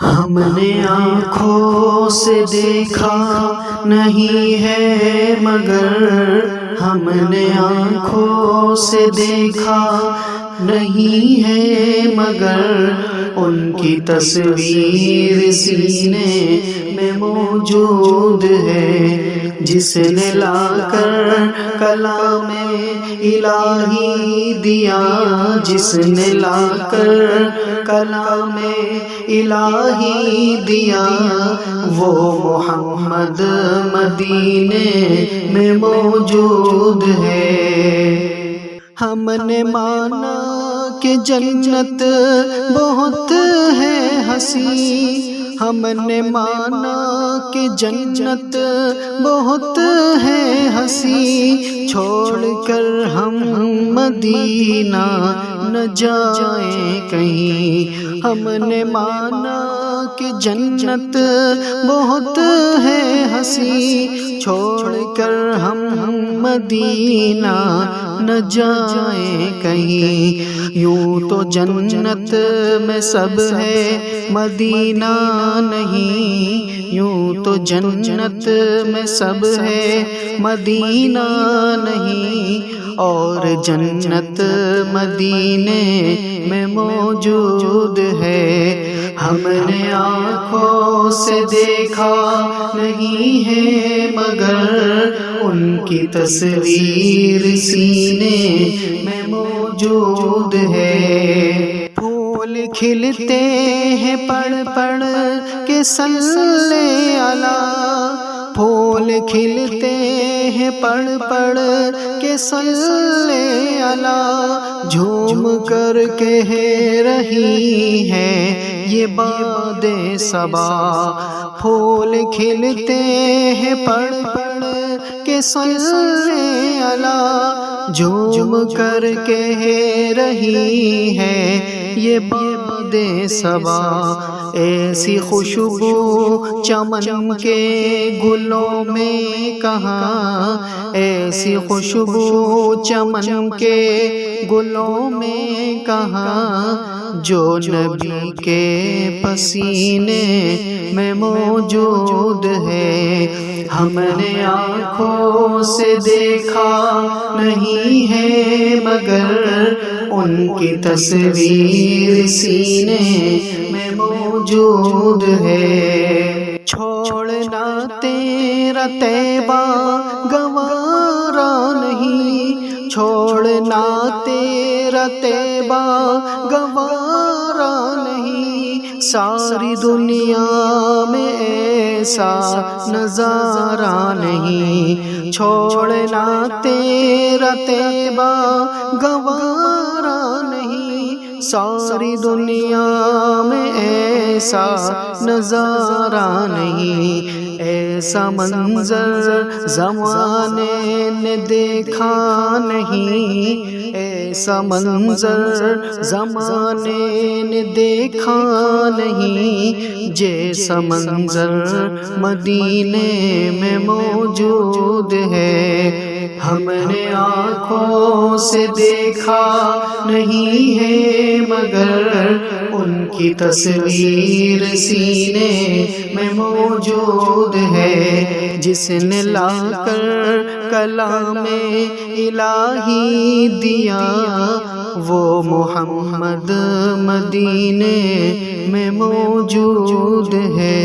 ہم نے آنکھوں سے دیکھا نہیں ہے مگر، ہم نے آنکھوں سے دیکھا نہیں ہے مگر، ان کی تصویر سینے میں موجود ہے، جس نے لا کر کلام الہی دیا، جس نے لا کر کلام الہی دیا، وہ محمد مدینے میں موجود ہے۔ ہم نے مانا کہ جنت بہت ہے حسین، ہم نے مانا کہ جنت بہت ہے حسین، چھوڑ کر ہم مدینہ نہ جائیں کہیں، ہم نے مانا کہ جنت بہت ہے حسین، چھوڑ کر ہم مدینہ نہ جائیں کہیں، یوں تو جنت میں سب ہے مدینہ نہیں، یوں تو جنت میں سب ہے مدینہ نہیں، اور جنت مدینے میں موجود ہے۔ ہم نے آنکھوں سے دیکھا نہیں ہے مگر، ان کی تصویر سینے میں موجود ہے۔ پھول کھلتے ہیں پڑھ پڑھ کے صلی اللہ، پھول کھلتے ہیں پڑھ پڑھ کے صلی اللہ، جھوم کر کہہ رہی ہے یہ باد صبا، پھول کھلتے ہیں پڑھ پڑھ کے صلی اللہ، جھوم کر کہہ رہی ہے یہ باد صبا، ایسی خوشبو چمن کے گلوں میں کہاں، ایسی خوشبو چمن کے گلوں میں کہاں، جو نبی کے پسینے میں موجود ہے۔ ہم نے آنکھوں سے دیکھا نہیں ہے مگر، ان کی تصویر سینے میں موجود ہے۔ چھوڑنا تیرا طیبہ گوارا نہیں، چھوڑنا تیرا طیبہ گوارا نہیں، ساری دنیا میں ایسا نظارہ نہیں، چھوڑنا تیرا طیبہ گوارا نہیں، ساری دنیا میں ایسا نظارہ نہیں، ایسا منظر زمانے نے دیکھا نہیں، ایسا منظر زمانے نے دیکھا نہیں، جیسا منظر مدینے میں موجود ہے۔ ہم نے آنکھوں سے دیکھا نہیں ہے مگر، ان کی تصویر سینے میں موجود ہے، جس نے لا کر کلام الہی دیا، وہ محمد مدینے میں موجود ہے۔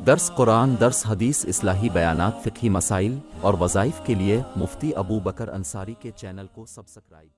درس قرآن، درس حدیث، اصلاحی بیانات، فقہی مسائل اور وظائف کے لیے مفتی ابو بکر انصاری کے چینل کو سبسکرائب